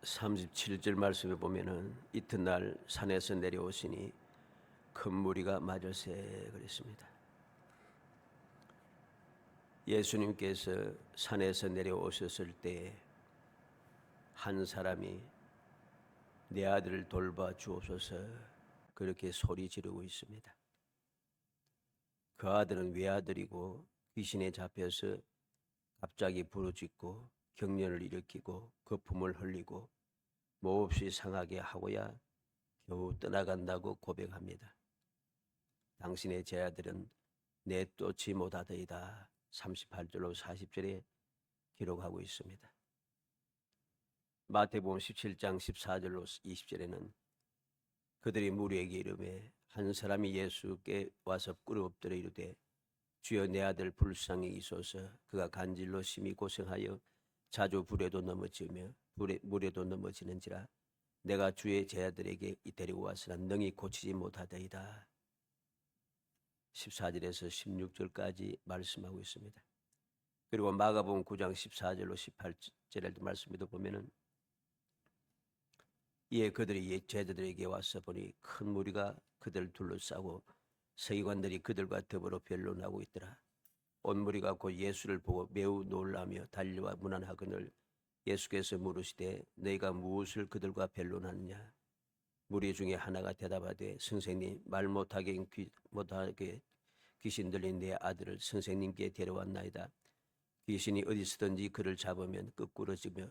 37절 말씀에 보면은 이튿날 산에서 내려오시니 큰 무리가 맞을세 그랬습니다. 예수님께서 산에서 내려오셨을 때 한 사람이 내 아들을 돌봐 주옵소서 그렇게 소리 지르고 있습니다. 그 아들은 외아들이고 귀신에 잡혀서 갑자기 부르짖고 경련을 일으키고 거품을 흘리고 몹시 상하게 하고야 겨우 떠나간다고 고백합니다. 당신의 제아들은 내쫓지 못하더이다. 38절로 40절에 기록하고 있습니다. 마태복음 17장 14절로 20절에는 그들이 무리에게 이르매 한 사람이 예수께 와서 꿇어 엎드려 이르되 주여 내 아들 불쌍히 여기소서 그가 간질로 심히 고생하여 자주 불에도 넘어지며 물에도 넘어지는지라 내가 주의 제자들에게 데리고 와서는 능히 고치지 못하더이다. 14절에서 16절까지 말씀하고 있습니다. 그리고 마가복음 9장 14절로 18절의 말씀에도 보면은 이에 그들이 제자들에게 와서 보니 큰 무리가 그들을 둘러싸고 서기관들이 그들과 더불어 변론하고 있더라. 온 무리가 곧 예수를 보고 매우 놀라며 달려와 문안하거늘 예수께서 물으시되 너희가 무엇을 그들과 변론하느냐. 무리 중에 하나가 대답하되 선생님 말 못하게 귀신 들린 내 아들을 선생님께 데려왔나이다. 귀신이 어디서든지 그를 잡으면 끄꾸러지며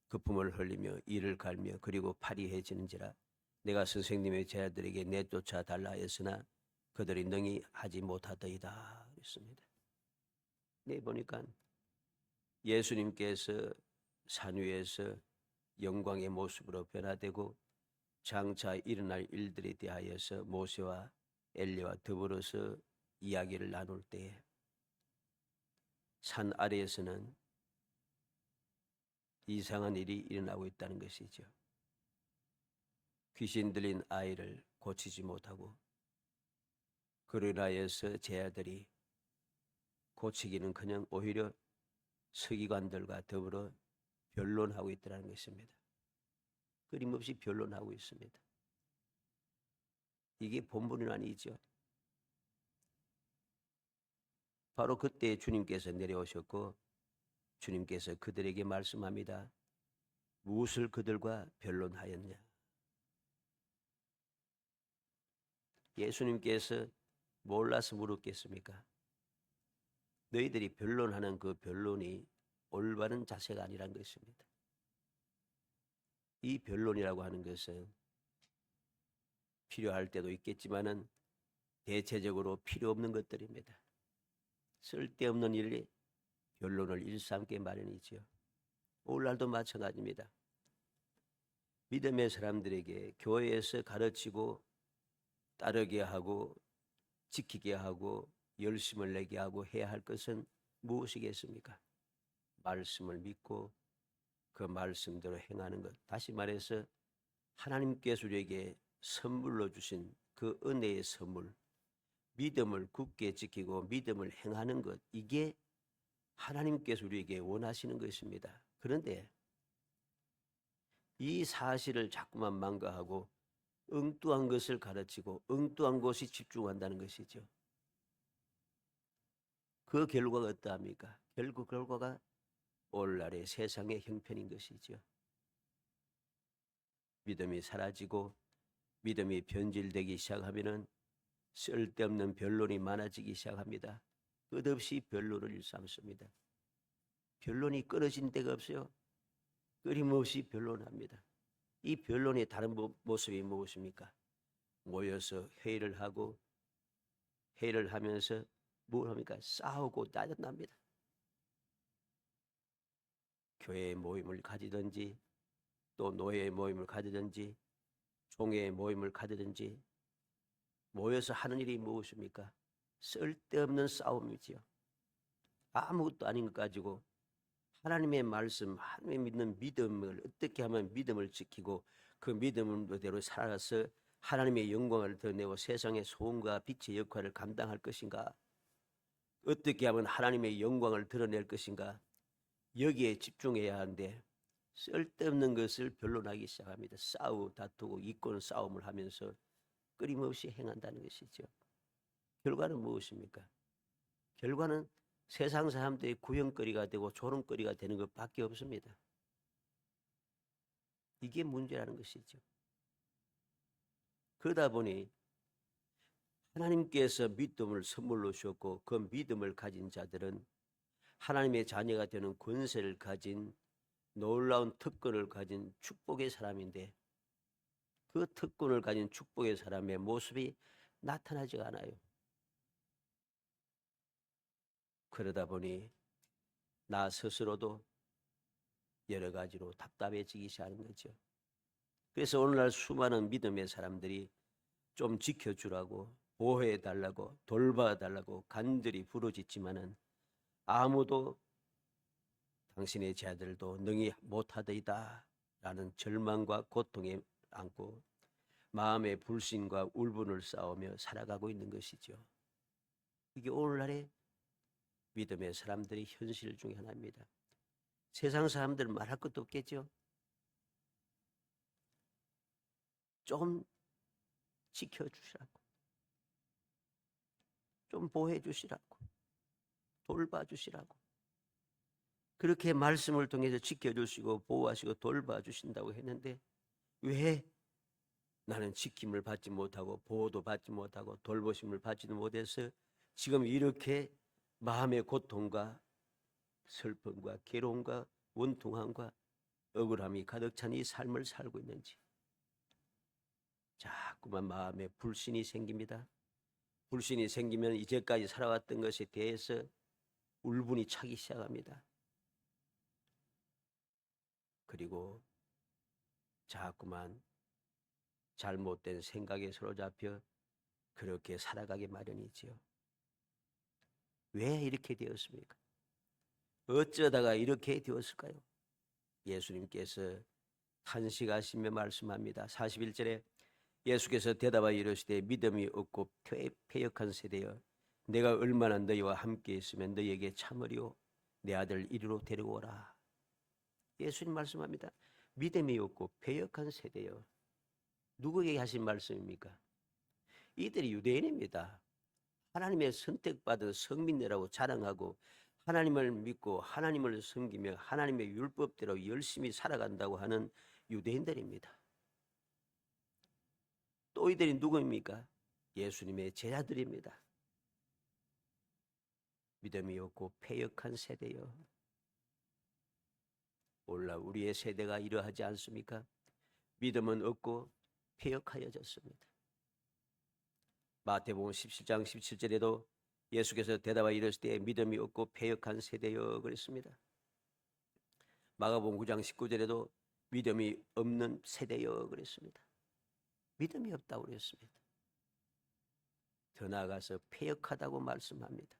거품을 흘리며 이를 갈며 그리고 파리해지는지라 내가 선생님의 제자들에게 내쫓아 달라 했으나 그들이 능히 하지 못하더이다 그랬습니다. 네, 보니까 예수님께서 산 위에서 영광의 모습으로 변화되고 장차 일어날 일들에 대하여서 모세와 엘리야와 더불어서 이야기를 나눌 때 산 아래에서는 이상한 일이 일어나고 있다는 것이죠. 귀신 들린 아이를 고치지 못하고 그로 인하여서 제자들이 고치기는커녕 오히려 서기관들과 더불어 변론하고 있다는 것입니다. 끊임없이 변론하고 있습니다. 이게 본분은 아니죠. 바로 그때 주님께서 내려오셨고 주님께서 그들에게 말씀합니다. 무엇을 그들과 변론하였냐. 예수님께서 몰라서 물었겠습니까? 너희들이 변론하는 그 변론이 올바른 자세가 아니란 것입니다. 이 변론이라고 하는 것은 필요할 때도 있겠지만은 대체적으로 필요 없는 것들입니다. 쓸데없는 일에 변론을 일삼게 마련이지요. 오늘날도 마찬가지입니다. 믿음의 사람들에게 교회에서 가르치고 따르게 하고 지키게 하고 열심을 내게 하고 해야 할 것은 무엇이겠습니까? 말씀을 믿고 그 말씀대로 행하는 것. 다시 말해서 하나님께서 우리에게 선물로 주신 그 은혜의 선물, 믿음을 굳게 지키고 믿음을 행하는 것. 이게 하나님께서 우리에게 원하시는 것입니다. 그런데 이 사실을 자꾸만 망가하고 엉뚱한 것을 가르치고 엉뚱한 것이 집중한다는 것이죠. 그 결과가 어떠합니까? 결국 결과가 오늘날의 세상의 형편인 것이죠. 믿음이 사라지고 믿음이 변질되기 시작하면은 쓸데없는 변론이 많아지기 시작합니다. 끝없이 변론을 일삼습니다. 변론이 끊어진 데가 없어요. 끊임없이 변론합니다. 이 변론의 다른 모습이 무엇입니까? 모여서 회의를 하고 회의를 하면서 뭘 합니까? 싸우고 짜증납니다. 교회의 모임을 가지든지 또 노예의 모임을 가지든지 종회의 모임을 가지든지 모여서 하는 일이 무엇입니까? 쓸데없는 싸움이지요. 아무것도 아닌 것 가지고 하나님의 말씀, 하나님 믿는 믿음을 어떻게 하면 믿음을 지키고 그 믿음대로 살아서 하나님의 영광을 드러내고 세상의 소음과 빛의 역할을 감당할 것인가? 어떻게 하면 하나님의 영광을 드러낼 것인가? 여기에 집중해야 하는데 쓸데없는 것을 변론하기 시작합니다. 다투고 이권 싸움을 하면서 끊임없이 행한다는 것이죠. 결과는 무엇입니까? 결과는 세상 사람들의 구형거리가 되고 조롱거리가 되는 것밖에 없습니다. 이게 문제라는 것이죠. 그러다 보니 하나님께서 믿음을 선물로 주었고 그 믿음을 가진 자들은 하나님의 자녀가 되는 권세를 가진 놀라운 특권을 가진 축복의 사람인데 그 특권을 가진 축복의 사람의 모습이 나타나지가 않아요. 그러다 보니 나 스스로도 여러 가지로 답답해지기 시작하는 거죠. 그래서 오늘날 수많은 믿음의 사람들이 좀 지켜주라고 보호해달라고 돌봐달라고 간절히 부르짖지만은 아무도 당신의 제자들도 능히 못하더이다 라는 절망과 고통에 안고 마음의 불신과 울분을 쌓으며 살아가고 있는 것이죠. 이게 오늘날의 믿음의 사람들의 현실 중에 하나입니다. 세상 사람들은 말할 것도 없겠죠. 좀 지켜주시라고, 좀 보호해주시라고, 돌봐주시라고, 그렇게 말씀을 통해서 지켜주시고 보호하시고 돌봐주신다고 했는데 왜 나는 지킴을 받지 못하고 보호도 받지 못하고 돌보심을 받지도 못해서 지금 이렇게 마음의 고통과 슬픔과 괴로움과 원통함과 억울함이 가득 찬 이 삶을 살고 있는지 자꾸만 마음에 불신이 생깁니다. 불신이 생기면 이제까지 살아왔던 것에 대해서 울분이 차기 시작합니다. 그리고 자꾸만 잘못된 생각에 사로잡혀 그렇게 살아가기 마련이지요. 왜 이렇게 되었습니까? 어쩌다가 이렇게 되었을까요? 예수님께서 탄식하시며 말씀합니다. 41절에 예수께서 대답하여 이르시되 믿음이 없고 패역한 세대여 내가 얼마나 너희와 함께 있으면 너희에게 참으리요 내 아들 이리로 데리고 오라. 예수님 말씀합니다. 믿음이 없고 패역한 세대여. 누구에게 하신 말씀입니까? 이들이 유대인입니다. 하나님의 선택받은 성민이라고 자랑하고 하나님을 믿고 하나님을 섬기며 하나님의 율법대로 열심히 살아간다고 하는 유대인들입니다. 또 이들이 누구입니까? 예수님의 제자들입니다. 믿음이 없고 패역한 세대요. 오늘날 우리의 세대가 이러하지 않습니까? 믿음은 없고 패역하여졌습니다. 마태복음 17장 17절에도 예수께서 대답하여 이르시되 믿음이 없고 패역한 세대여 그랬습니다. 마가복음 9장 19절에도 믿음이 없는 세대여 그랬습니다. 믿음이 없다고 그랬습니다. 더 나아가서 패역하다고 말씀합니다.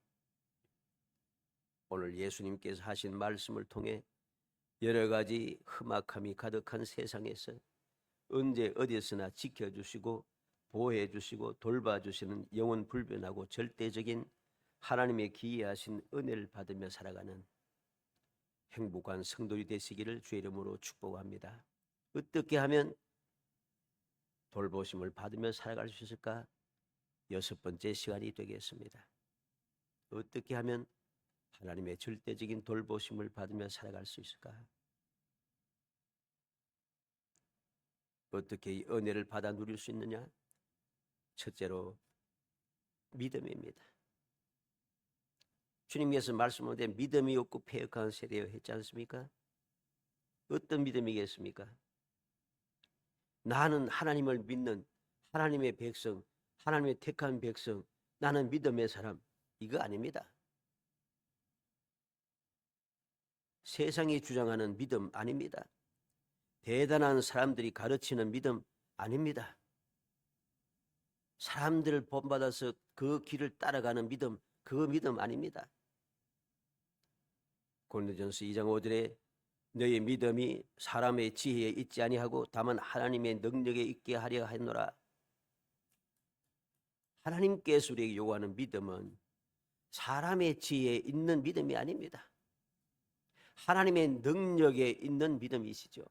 오늘 예수님께서 하신 말씀을 통해 여러 가지 험악함이 가득한 세상에서 언제 어디서나 지켜주시고 보호해주시고 돌봐주시는 영원 불변하고 절대적인 하나님의 기이하신 은혜를 받으며 살아가는 행복한 성도이 되시기를 주의 이름으로 축복합니다. 어떻게 하면 돌보심을 받으며 살아갈 수 있을까? 6번째 시간이 되겠습니다. 어떻게 하면 하나님의 절대적인 돌보심을 받으며 살아갈 수 있을까? 어떻게 이 은혜를 받아 누릴 수 있느냐? 첫째로 믿음입니다. 주님께서 말씀하되 믿음이 없고 패역한 세대여 했지 않습니까? 어떤 믿음이겠습니까? 나는 하나님을 믿는 하나님의 백성, 하나님의 택한 백성, 나는 믿음의 사람, 이거 아닙니다. 세상이 주장하는 믿음 아닙니다. 대단한 사람들이 가르치는 믿음 아닙니다. 사람들을 본받아서 그 길을 따라가는 믿음, 그 믿음 아닙니다. 고린도전서 2장 5절에 너희 믿음이 사람의 지혜에 있지 아니하고 다만 하나님의 능력에 있게 하려 하노라. 하나님께서 우리에게 요구하는 믿음은 사람의 지혜에 있는 믿음이 아닙니다. 하나님의 능력에 있는 믿음이시죠.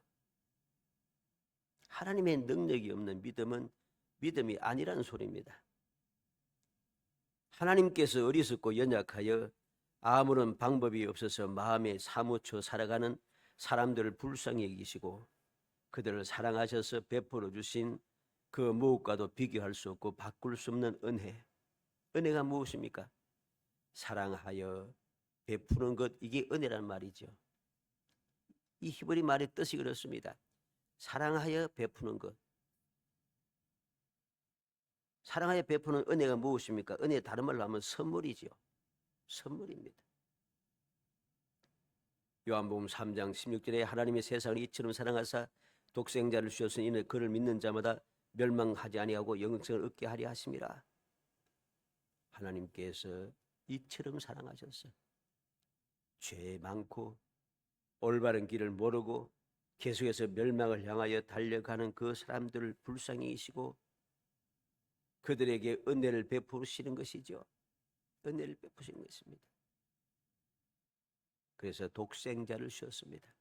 하나님의 능력이 없는 믿음은 믿음이 아니라는 소리입니다. 하나님께서 어리석고 연약하여 아무런 방법이 없어서 마음에 사무쳐 살아가는 사람들을 불쌍히 여기시고 그들을 사랑하셔서 베풀어 주신 그 무엇과도 비교할 수 없고 바꿀 수 없는 은혜. 은혜가 무엇입니까? 사랑하여 베푸는 것, 이게 은혜란 말이죠. 이 히브리 말의 뜻이 그렇습니다. 사랑하여 베푸는 것. 사랑하여 베푸는 은혜가 무엇입니까? 은혜 다른 말로 하면 선물이지요. 선물입니다. 요한복음 3장 16절에 하나님의 세상을 이처럼 사랑하사 독생자를 주셨으니 이는 그를 믿는 자마다 멸망하지 아니하고 영생을 얻게 하려 하심이라. 하나님께서 이처럼 사랑하셨어요. 죄 많고 올바른 길을 모르고 계속해서 멸망을 향하여 달려가는 그 사람들을 불쌍히 여기시고 그들에게 은혜를 베푸시는 것이죠. 은혜를 베푸시는 것입니다. 그래서 독생자를 주셨습니다.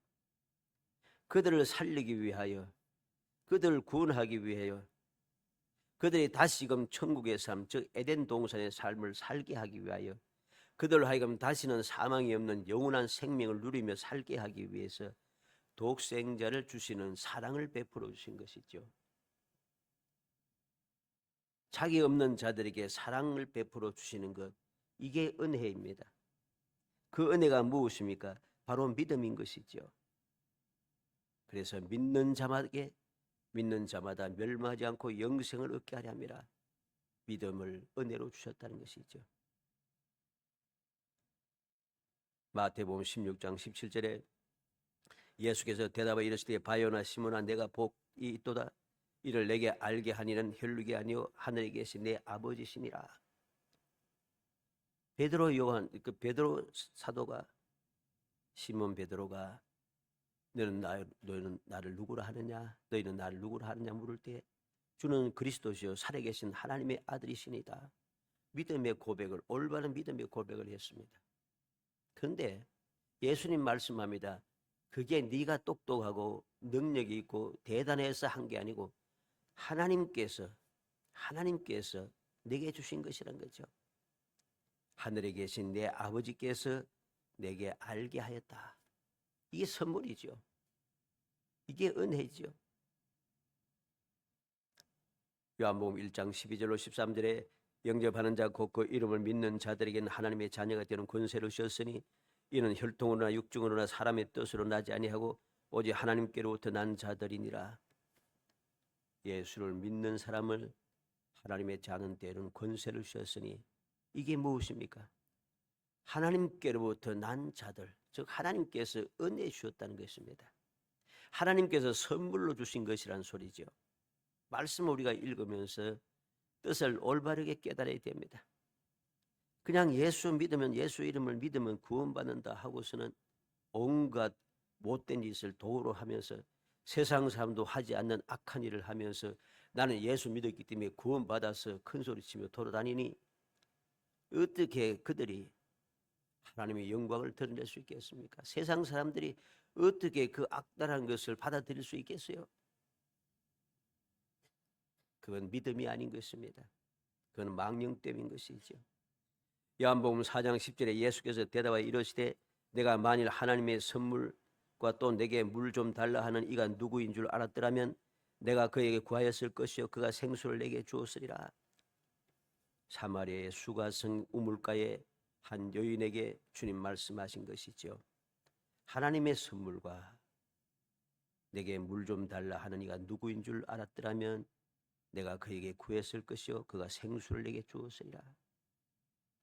그들을 살리기 위하여, 그들을 구원하기 위하여, 그들이 다시금 천국의 삶, 즉 에덴 동산의 삶을 살게 하기 위하여, 그들로 하여금 다시는 사망이 없는 영원한 생명을 누리며 살게 하기 위해서 독생자를 주시는 사랑을 베풀어 주신 것이죠. 자기 없는 자들에게 사랑을 베풀어 주시는 것, 이게 은혜입니다. 그 은혜가 무엇입니까? 바로 믿음인 것이죠. 그래서 믿는 자마다 멸망하지 않고 영생을 얻게 하려 함이라. 믿음을 은혜로 주셨다는 것이죠. 마태복음 16장 17절에 예수께서 대답하여 이르시되 바요나 시몬아 내가 복이 있도다. 이를 내게 알게 하니는 혈육이 아니요 하늘에 계신 내 아버지시니라. 베드로 사도가, 시몬 베드로가 너희는 나를 누구라 하느냐, 너희는 나를 누구라 하느냐 물을 때 주는 그리스도시요 살아계신 하나님의 아들이시니다. 믿음의 고백을, 올바른 믿음의 고백을 했습니다. 그런데 예수님 말씀합니다. 그게 네가 똑똑하고 능력이 있고 대단해서 한 게 아니고 하나님께서 내게 주신 것이란 거죠. 하늘에 계신 내 아버지께서 내게 알게 하였다. 이게 선물이죠. 이게 은혜죠. 요한복음 1장 12절로 13절에 영접하는 자 곧 그 이름을 믿는 자들에게는 하나님의 자녀가 되는 권세를 주셨으니 이는 혈통으로나 육중으로나 사람의 뜻으로 나지 아니하고 오직 하나님께로부터 난 자들이니라. 예수를 믿는 사람을 하나님의 자는 되는 권세를 주셨으니 이게 무엇입니까? 하나님께로부터 난 자들, 즉 하나님께서 은혜 주셨다는 것입니다. 하나님께서 선물로 주신 것이란 소리죠. 말씀을 우리가 읽으면서 뜻을 올바르게 깨달아야 됩니다. 그냥 예수 믿으면, 예수 이름을 믿으면 구원받는다 하고서는 온갖 못된 짓을 도구로 하면서 세상 사람도 하지 않는 악한 일을 하면서 나는 예수 믿었기 때문에 구원받아서 큰소리치며 돌아다니니 어떻게 그들이 하나님의 영광을 드러낼 수 있겠습니까? 세상 사람들이 어떻게 그 악랄한 것을 받아들일 수 있겠어요? 그건 믿음이 아닌 것입니다. 그건 망령됨인 것이죠. 요한복음 4장 10절에 예수께서 대답하여 이르시되 내가 만일 하나님의 선물과 또 내게 물 좀 달라 하는 이가 누구인 줄 알았더라면 내가 그에게 구하였을 것이요 그가 생수를 내게 주었으리라. 사마리아의 수가성 우물가에 한 여인에게 주님 말씀하신 것이죠. 하나님의 선물과 내게 물 좀 달라 하는 이가 누구인 줄 알았더라면 내가 그에게 구했을 것이요 그가 생수를 내게 주었으리라.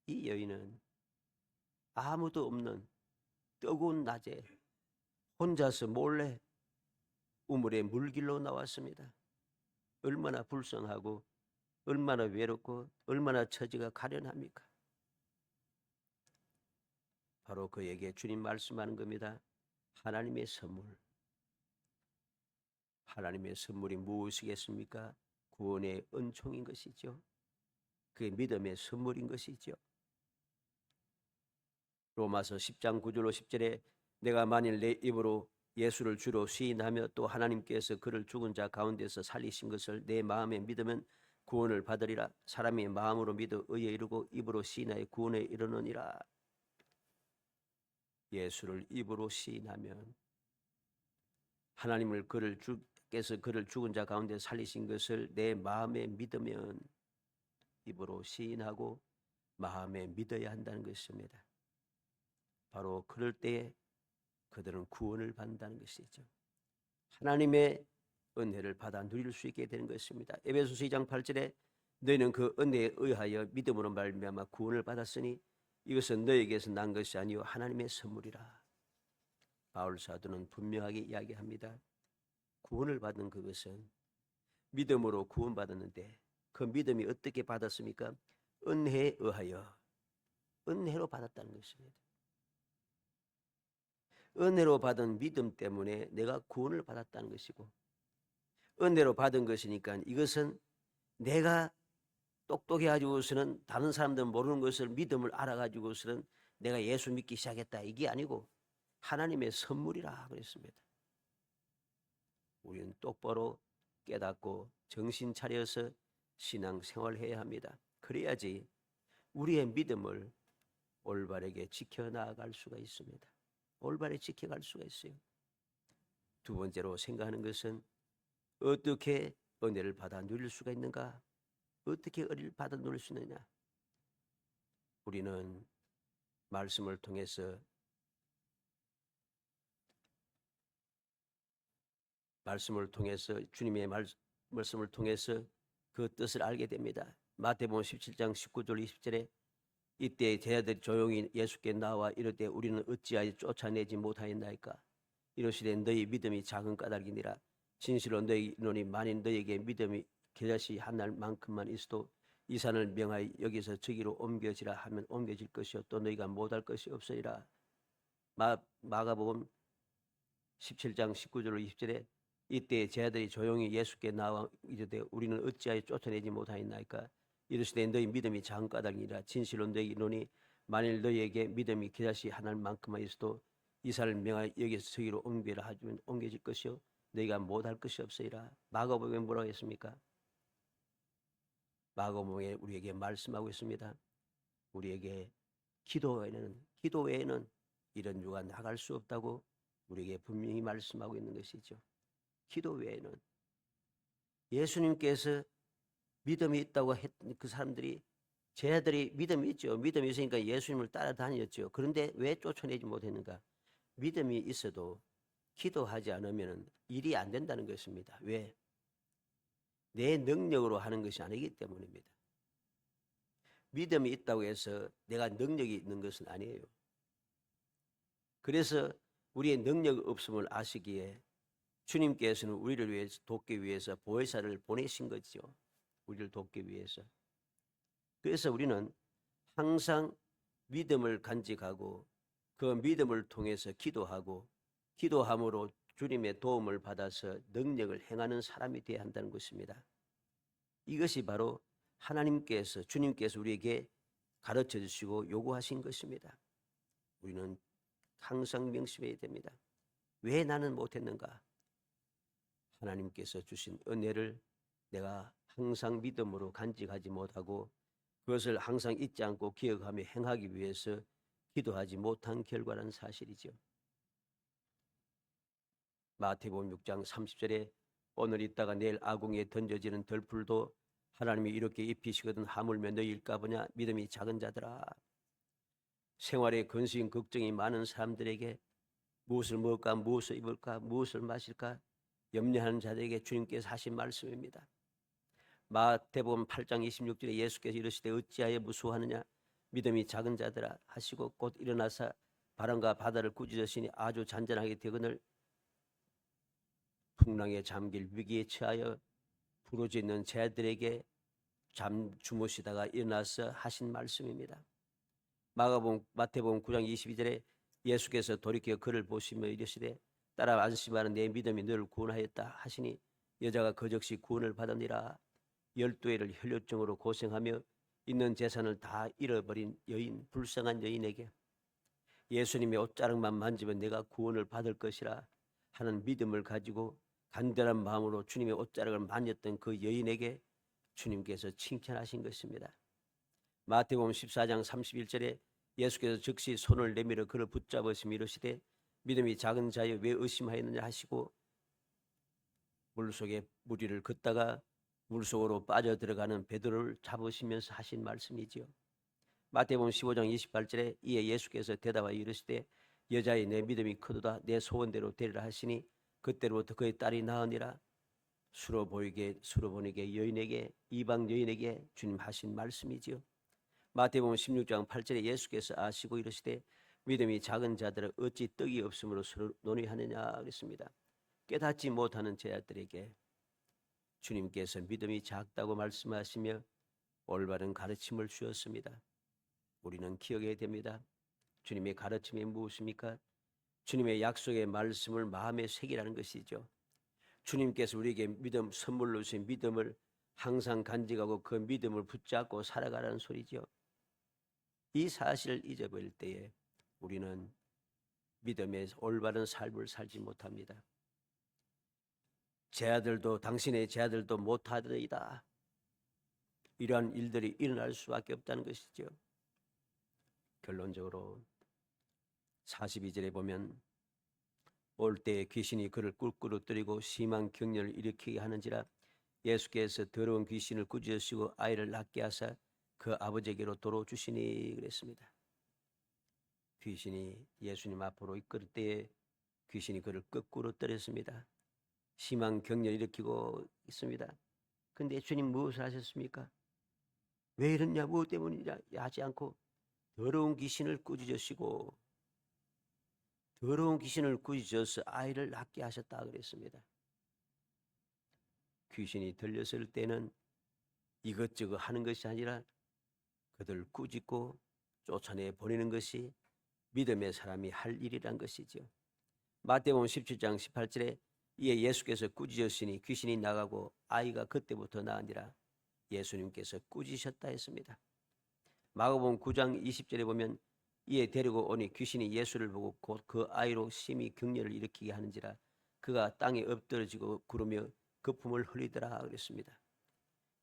이 여인은 아무도 없는 뜨거운 낮에 혼자서 몰래 우물의 물길로 나왔습니다. 얼마나 불쌍하고 얼마나 외롭고 얼마나 처지가 가련합니까? 바로 그에게 주님 말씀하는 겁니다. 하나님의 선물. 하나님의 선물이 무엇이겠습니까? 구원의 은총인 것이죠. 그게 믿음의 선물인 것이죠. 로마서 10장 9절로 10절에 내가 만일 내 입으로 예수를 주로 시인하며 또 하나님께서 그를 죽은 자 가운데서 살리신 것을 내 마음에 믿으면 구원을 받으리라. 사람이 마음으로 믿어 의에 이르고 입으로 시인하여 구원에 이르느니라. 예수를 입으로 시인하면 하나님을 께서 그를 죽은 자 가운데 살리신 것을 내 마음에 믿으면 입으로 시인하고 마음에 믿어야 한다는 것입니다. 바로 그럴 때에 그들은 구원을 받는다는 것이죠. 하나님의 은혜를 받아 누릴 수 있게 되는 것입니다. 에베소서 2장 8절에 너희는 그 은혜에 의하여 믿음으로 말미암아 구원을 받았으니 이것은 너희에게서 난 것이 아니요 하나님의 선물이라. 바울 사도는 분명하게 이야기합니다. 구원을 받은 그것은 믿음으로 구원받았는데 그 믿음이 어떻게 받았습니까? 은혜에 의하여 은혜로 받았다는 것입니다. 은혜로 받은 믿음 때문에 내가 구원을 받았다는 것이고 은혜로 받은 것이니까 이것은 내가 똑똑해가지고서는 다른 사람들은 모르는 것을 믿음을 알아가지고서는 내가 예수 믿기 시작했다 이게 아니고 하나님의 선물이라 그랬습니다. 우리는 똑바로 깨닫고 정신 차려서 신앙생활해야 합니다. 그래야지 우리의 믿음을 올바르게 지켜나갈 수가 있습니다. 올바르게 지켜갈 수가 있어요. 두 번째로 생각하는 것은 어떻게 은혜를 받아 누릴 수가 있는가? 어떻게 은혜를 받아 누릴 수 있느냐? 우리는 말씀을 통해서 주님의 말씀을 통해서 그 뜻을 알게 됩니다. 마태복음 17장 19절 20절에 이때 제자들이 조용히 예수께 나와 이르되 우리는 어찌하여 쫓아내지 못하였나이까? 이르시되 너희 믿음이 작은 까닭이니라. 진실로 너희 이노니 만일 너희에게 믿음이 겨자씨 한 날만큼만 있어도 이 산을 명하여 여기서 저기로 옮겨지라 하면 옮겨질 것이요 또 너희가 못할 것이 없으리라. 마가복음 17장 19절 20절에 이때 제자들이 조용히 예수께 나와 이르되 우리는 어찌하여 쫓아내지 못하였나이까? 이르시되 너희 믿음이 작은 까닭이니라. 진실로 너희 이노니 만일 너희에게 믿음이 겨자씨 한 알만큼만 있어도 이 산을 명하여 여기서 저기로 옮기라 하면 옮겨질 것이요 너희가 못할 것이 없으리라. 마가복음에 뭐라고 했습니까? 마가복음에 우리에게 말씀하고 있습니다. 우리에게 기도 외에는 이런 유가 나갈 수 없다고 우리에게 분명히 말씀하고 있는 것이죠. 기도 외에는 예수님께서 믿음이 있다고 했던 그 사람들이 제자들이 믿음이 있죠. 믿음이 있으니까 예수님을 따라다녔죠. 그런데 왜 쫓아내지 못했는가? 믿음이 있어도 기도하지 않으면 일이 안 된다는 것입니다. 왜? 내 능력으로 하는 것이 아니기 때문입니다. 믿음이 있다고 해서 내가 능력이 있는 것은 아니에요. 그래서 우리의 능력 없음을 아시기에 주님께서는 우리를 위해서 돕기 위해서 보혜사를 보내신 거죠. 우리를 돕기 위해서. 그래서 우리는 항상 믿음을 간직하고 그 믿음을 통해서 기도함으로 주님의 도움을 받아서 능력을 행하는 사람이 되어야 한다는 것입니다. 이것이 바로 주님께서 우리에게 가르쳐 주시고 요구하신 것입니다. 우리는 항상 명심해야 됩니다. 왜 나는 못했는가? 하나님께서 주신 은혜를 내가 항상 믿음으로 간직하지 못하고 그것을 항상 잊지 않고 기억하며 행하기 위해서 기도하지 못한 결과라는 사실이죠. 마태복음 6장 30절에 오늘 있다가 내일 아궁이에 던져지는 덜풀도 하나님이 이렇게 입히시거든 하물며 너희일까 보냐. 믿음이 작은 자들아. 생활에 근심 걱정이 많은 사람들에게 무엇을 먹을까, 무엇을 입을까, 무엇을 마실까 염려하는 자들에게 주님께서 하신 말씀입니다. 마태복음 8장 26절에 예수께서 이르시되 어찌하여 무수하느냐 믿음이 작은 자들아 하시고 곧 일어나사 바람과 바다를 꾸짖으시니 아주 잔잔하게 되거늘 풍랑에 잠길 위기에 처하여 부르짖는 자들에게 주무시다가 일어나서 하신 말씀입니다. 마태복음 9장 22절에 예수께서 돌이켜 그를 보시며 이르시되 따라 안심하는 내 믿음이 너를 구원하였다 하시니 여자가 그적시 구원을 받으니라. 12해를 혈류증으로 고생하며 있는 재산을 다 잃어버린 여인, 불쌍한 여인에게 예수님의 옷자락만 만지면 내가 구원을 받을 것이라 하는 믿음을 가지고 간절한 마음으로 주님의 옷자락을 만졌던 그 여인에게 주님께서 칭찬하신 것입니다. 마태복음 14장 31절에 예수께서 즉시 손을 내밀어 그를 붙잡으시며 이르시되 믿음이 작은 자여 왜 의심하였느냐 하시고 물속에 무리를 걷다가 물속으로 빠져 들어가는 베드로를 잡으시면서 하신 말씀이지요. 마태복음 15장 28절에 이에 예수께서 대답하여 이르시되 여자의 내 믿음이 크도다 내 소원대로 되리라 하시니 그때로부터 그의 딸이 나으니라. 수로보니게 여인에게 이방 여인에게 주님 하신 말씀이지요. 마태복음 16장 8절에 예수께서 아시고 이르시되 믿음이 작은 자들은 어찌 떡이 없으므로 서로 논의하느냐 그랬습니다. 깨닫지 못하는 제자들에게 주님께서 믿음이 작다고 말씀하시며 올바른 가르침을 주었습니다. 우리는 기억해야 됩니다. 주님의 가르침이 무엇입니까? 주님의 약속의 말씀을 마음에 새기라는 것이죠. 주님께서 우리에게 믿음 선물로 주신 믿음을 항상 간직하고 그 믿음을 붙잡고 살아가라는 소리죠. 이 사실을 잊어버릴 때에 우리는 믿음의 올바른 삶을 살지 못합니다. 당신의 제자들도 못하더이다. 이러한 일들이 일어날 수밖에 없다는 것이죠. 결론적으로 42절에 보면 올 때에 귀신이 그를 꿀꿀 엎드리고 심한 격렬을 일으키게 하는지라 예수께서 더러운 귀신을 꾸짖으시고 아이를 낫게 하사 그 아버지에게로 도로 주시니 그랬습니다. 귀신이 예수님 앞으로 이끌 때에 귀신이 그를 거꾸로 떨었습니다. 심한 격렬을 일으키고 있습니다. 그런데 주님 무엇을 하셨습니까? 왜 이러냐 무엇 때문이냐 하지 않고 더러운 귀신을 꾸짖으시고 더러운 귀신을 꾸짖어서 아이를 낫게 하셨다 그랬습니다. 귀신이 들렸을 때는 이것저것 하는 것이 아니라 그들 꾸짖고 쫓아내 보내는 것이 믿음의 사람이 할 일이란 것이죠. 마태복음 17장 18절에 이에 예수께서 꾸짖으시니 귀신이 나가고 아이가 그때부터 나으니라. 예수님께서 꾸짖으셨다 했습니다. 마가복음 9장 20절에 보면 이에 데리고 오니 귀신이 예수를 보고 곧 그 아이로 심히 격렬을 일으키게 하는지라 그가 땅에 엎드러지고 구르며 거품을 흘리더라 그랬습니다.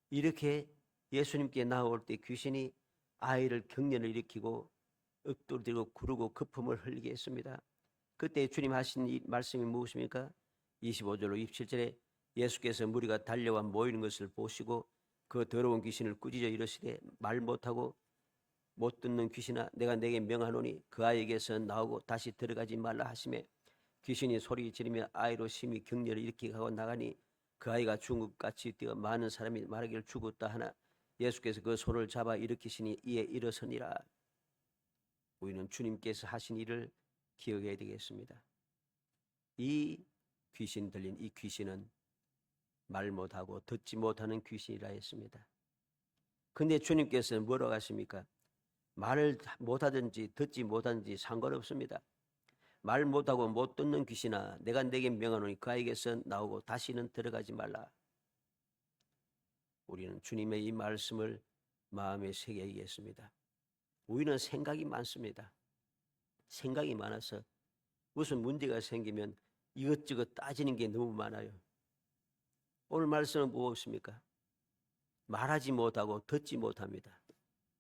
이렇게 예수님께 나올 때 귀신이 아이를 격렬을 일으키고 엎드리고 구르고 거품을 흘리게 했습니다. 그때 주님 하신 이 말씀이 무엇입니까? 25절로 27절에 예수께서 무리가 달려와 모이는 것을 보시고 그 더러운 귀신을 꾸짖어 이르시되 말 못하고 못 듣는 귀신아 내가 내게 명하노니 그 아이에게서 나오고 다시 들어가지 말라 하시매 귀신이 소리 지르며 아이로 심히 격렬을 일으키게 하고 나가니 그 아이가 죽은 것 같이 뛰어 많은 사람이 말하기를 죽었다 하나 예수께서 그 손을 잡아 일으키시니 이에 일어서니라. 우리는 주님께서 하신 일을 기억해야 되겠습니다. 이 귀신 들린 이 귀신은 말 못하고 듣지 못하는 귀신이라 했습니다. 근데 주님께서는 뭐라고 하십니까? 말을 못하든지 듣지 못하든지 상관없습니다. 말 못하고 못 듣는 귀신아 내가 내게 명하노니 그 아이에게서 나오고 다시는 들어가지 말라. 우리는 주님의 이 말씀을 마음에 새겨야겠습니다. 우리는 생각이 많습니다. 생각이 많아서 무슨 문제가 생기면 이것저것 따지는 게 너무 많아요. 오늘 말씀은 무엇입니까? 말하지 못하고 듣지 못합니다.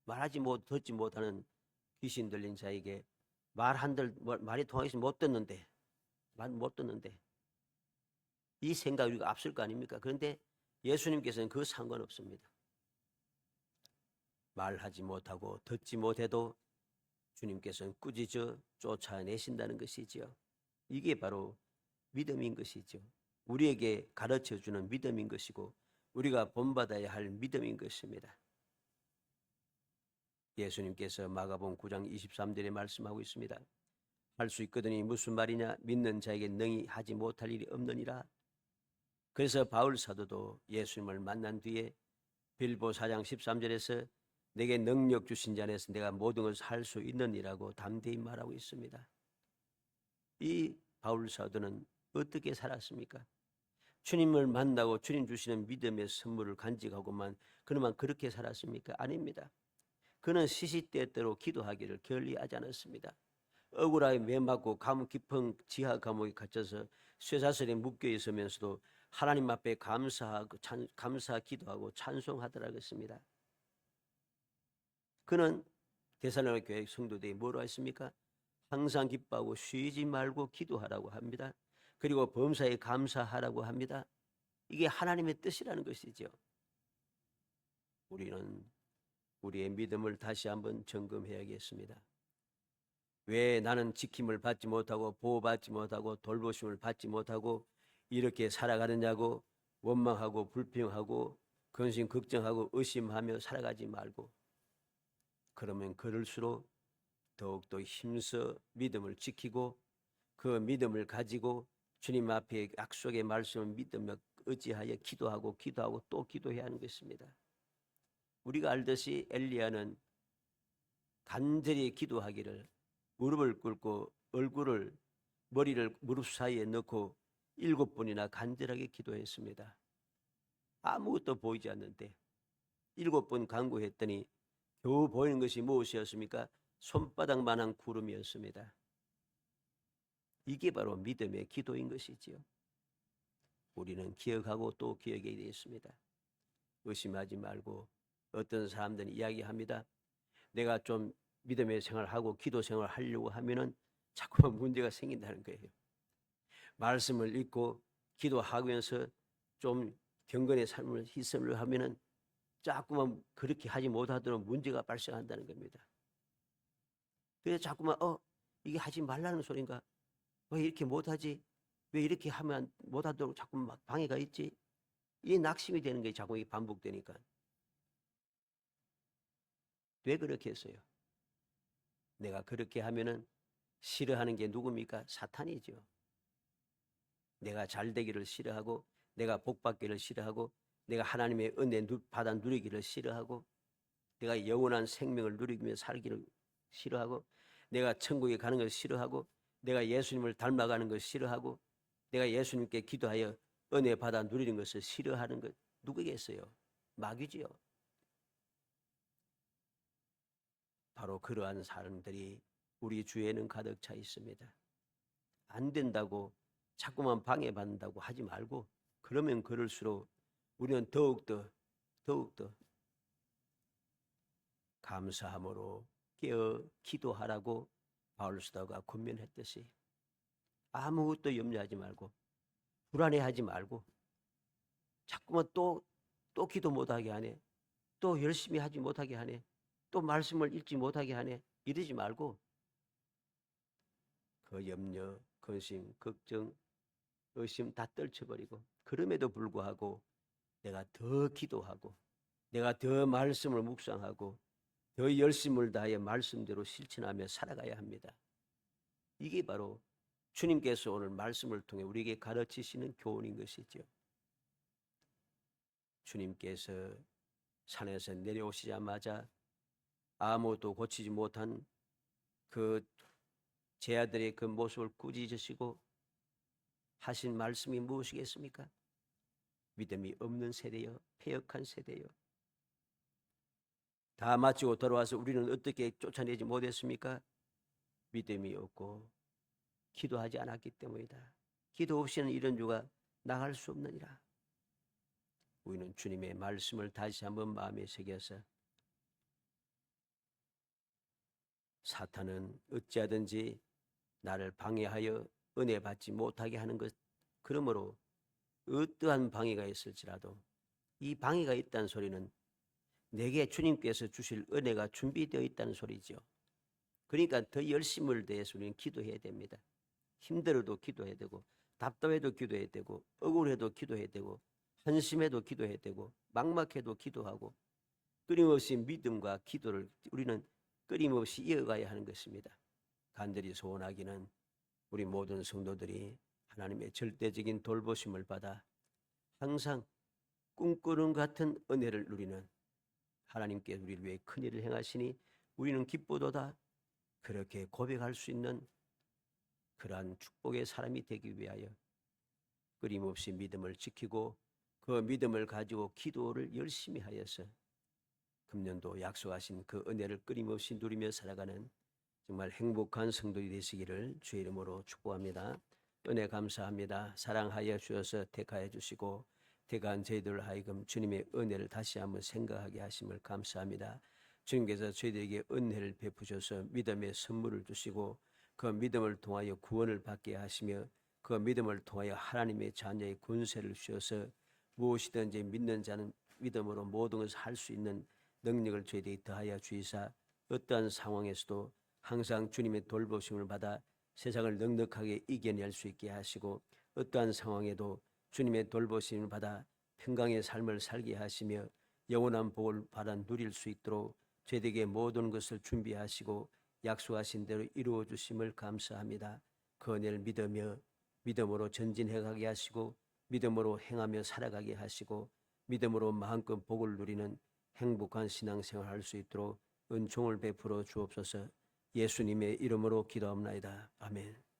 말하지 못 듣지 못하는 귀신 들린 자에게 말이 통하지 못 듣는데 말 못 듣는데 이 생각이 우리가 앞설 거 아닙니까? 그런데 예수님께서는 그 상관없습니다. 말하지 못하고 듣지 못해도 주님께서는 꾸짖어 쫓아내신다는 것이지요. 이게 바로 믿음인 것이죠. 우리에게 가르쳐주는 믿음인 것이고 우리가 본받아야 할 믿음인 것입니다. 예수님께서 마가복음 9장 23절에 말씀하고 있습니다. 할 수 있거든이 무슨 말이냐 믿는 자에게 능히 하지 못할 일이 없느니라. 그래서 바울 사도도 예수님을 만난 뒤에 빌보 4장 13절에서 내게 능력 주신 자 안에서 내가 모든 것을 할 수 있느니라고 담대히 말하고 있습니다. 이 바울 사도는 어떻게 살았습니까? 주님을 만나고 주님 주시는 믿음의 선물을 간직하고만 그놈만 그렇게 살았습니까? 아닙니다. 그는 시시때때로 기도하기를 게을리하지 않았습니다. 억울하게 매맞고 감옥 깊은 지하 감옥에 갇혀서 쇠사슬에 묶여 있으면서도 하나님 앞에 감사하고 감사 기도하고 찬송하더라고 했습니다. 그는 데살로니가 교회 성도들이 뭐라고 했습니까? 항상 기뻐하고 쉬지 말고 기도하라고 합니다. 그리고 범사에 감사하라고 합니다. 이게 하나님의 뜻이라는 것이죠. 우리는 우리의 믿음을 다시 한번 점검해야겠습니다. 왜 나는 지킴을 받지 못하고 보호받지 못하고 돌보심을 받지 못하고 이렇게 살아가느냐고 원망하고 불평하고 근심 걱정하고 의심하며 살아가지 말고, 그러면 그럴수록 더욱더 힘써 믿음을 지키고 그 믿음을 가지고 주님 앞에 약속의 말씀을 믿으며 의지하여 기도하고 또 기도해야 하는 것입니다. 우리가 알듯이 엘리야는 간절히 기도하기를 무릎을 꿇고 머리를 무릎 사이에 넣고 7번이나 간절하게 기도했습니다. 아무것도 보이지 않는데 7번 간구했더니 겨우 보이는 것이 무엇이었습니까? 손바닥만한 구름이었습니다. 이게 바로 믿음의 기도인 것이지요. 우리는 기억하고 또 기억해야 되겠습니다. 의심하지 말고, 어떤 사람들은 이야기합니다. 내가 좀 믿음의 생활하고 기도 생활을 하려고 하면은 자꾸만 문제가 생긴다는 거예요. 말씀을 읽고 기도하면서 좀 경건의 삶을 희생을 하면은 자꾸만 그렇게 하지 못하도록 문제가 발생한다는 겁니다. 그래서 자꾸만 이게 하지 말라는 소린가? 왜 이렇게 못하지? 왜 이렇게 하면 못하도록 자꾸 막 방해가 있지? 이게 낙심이 되는 게 자꾸 이게 반복되니까. 왜 그렇게 했어요? 내가 그렇게 하면은 싫어하는 게 누굽니까? 사탄이죠. 내가 잘 되기를 싫어하고, 내가 복 받기를 싫어하고, 내가 하나님의 은혜 받아 누리기를 싫어하고, 내가 영원한 생명을 누리며 살기를 싫어하고, 내가 천국에 가는 것을 싫어하고, 내가 예수님을 닮아가는 것을 싫어하고, 내가 예수님께 기도하여 은혜 받아 누리는 것을 싫어하는 것 누구겠어요? 마귀지요. 바로 그러한 사람들이 우리 주위에는 가득 차 있습니다. 안 된다고 자꾸만 방해받는다고 하지 말고, 그러면 그럴수록 우리는 더욱더 감사함으로 깨어 기도하라고 바울 사도가 권면했듯이 아무것도 염려하지 말고 불안해하지 말고 자꾸만 또 기도 못하게 하네, 또 열심히 하지 못하게 하네, 또 말씀을 읽지 못하게 하네, 이러지 말고 그 염려, 근심, 걱정, 의심 다 떨쳐버리고, 그럼에도 불구하고 내가 더 기도하고 내가 더 말씀을 묵상하고 더 열심을 다하여 말씀대로 실천하며 살아가야 합니다. 이게 바로 주님께서 오늘 말씀을 통해 우리에게 가르치시는 교훈인 것이죠. 주님께서 산에서 내려오시자마자 아무것도 고치지 못한 그 제자들의 그 모습을 꾸짖으시고 하신 말씀이 무엇이겠습니까? 믿음이 없는 세대여, 패역한 세대여. 다 마치고 돌아와서 우리는 어떻게 쫓아내지 못했습니까? 믿음이 없고 기도하지 않았기 때문이다. 기도 없이는 이런 주가 나갈 수 없느니라. 우리는 주님의 말씀을 다시 한번 마음에 새겨서 사탄은 어찌하든지 나를 방해하여 은혜 받지 못하게 하는 것, 그러므로 어떠한 방해가 있을지라도 이 방해가 있다는 소리는 내게 주님께서 주실 은혜가 준비되어 있다는 소리죠. 그러니까 더 열심을 다해서 우리는 기도해야 됩니다. 힘들어도 기도해야 되고, 답답해도 기도해야 되고, 억울해도 기도해야 되고, 한심해도 기도해야 되고, 막막해도 기도하고, 끊임없이 믿음과 기도를 우리는 끊임없이 이어가야 하는 것입니다. 간절히 소원하기는 우리 모든 성도들이 하나님의 절대적인 돌보심을 받아 항상 꿈꾸는 같은 은혜를 누리는, 하나님께 우리를 위해 큰일을 행하시니 우리는 기쁘도다, 그렇게 고백할 수 있는 그러한 축복의 사람이 되기 위하여 끊임없이 믿음을 지키고 그 믿음을 가지고 기도를 열심히 하여서 금년도 약속하신 그 은혜를 끊임없이 누리며 살아가는 정말 행복한 성도들이 되시기를 주의 이름으로 축복합니다. 은혜 감사합니다. 사랑하여 주셔서 택하여 주시고 택한 저희들 하여금 주님의 은혜를 다시 한번 생각하게 하심을 감사합니다. 주님께서 저희들에게 은혜를 베푸셔서 믿음의 선물을 주시고 그 믿음을 통하여 구원을 받게 하시며 그 믿음을 통하여 하나님의 자녀의 권세를 주셔서 무엇이든지 믿는 자는 믿음으로 모든 것을 할 수 있는 능력을 저희들에게 더하여 주이사 어떠한 상황에서도 항상 주님의 돌보심을 받아 세상을 넉넉하게 이겨낼 수 있게 하시고 어떠한 상황에도 주님의 돌보심을 받아 평강의 삶을 살게 하시며 영원한 복을 받아 누릴 수 있도록 저희에게 모든 것을 준비하시고 약속하신 대로 이루어 주심을 감사합니다. 그 은혜를 믿으며 믿음으로 전진해 가게 하시고 믿음으로 행하며 살아가게 하시고 믿음으로 마음껏 복을 누리는 행복한 신앙생활을 할 수 있도록 은총을 베풀어 주옵소서. 예수님의 이름으로 기도합나이다. 아멘.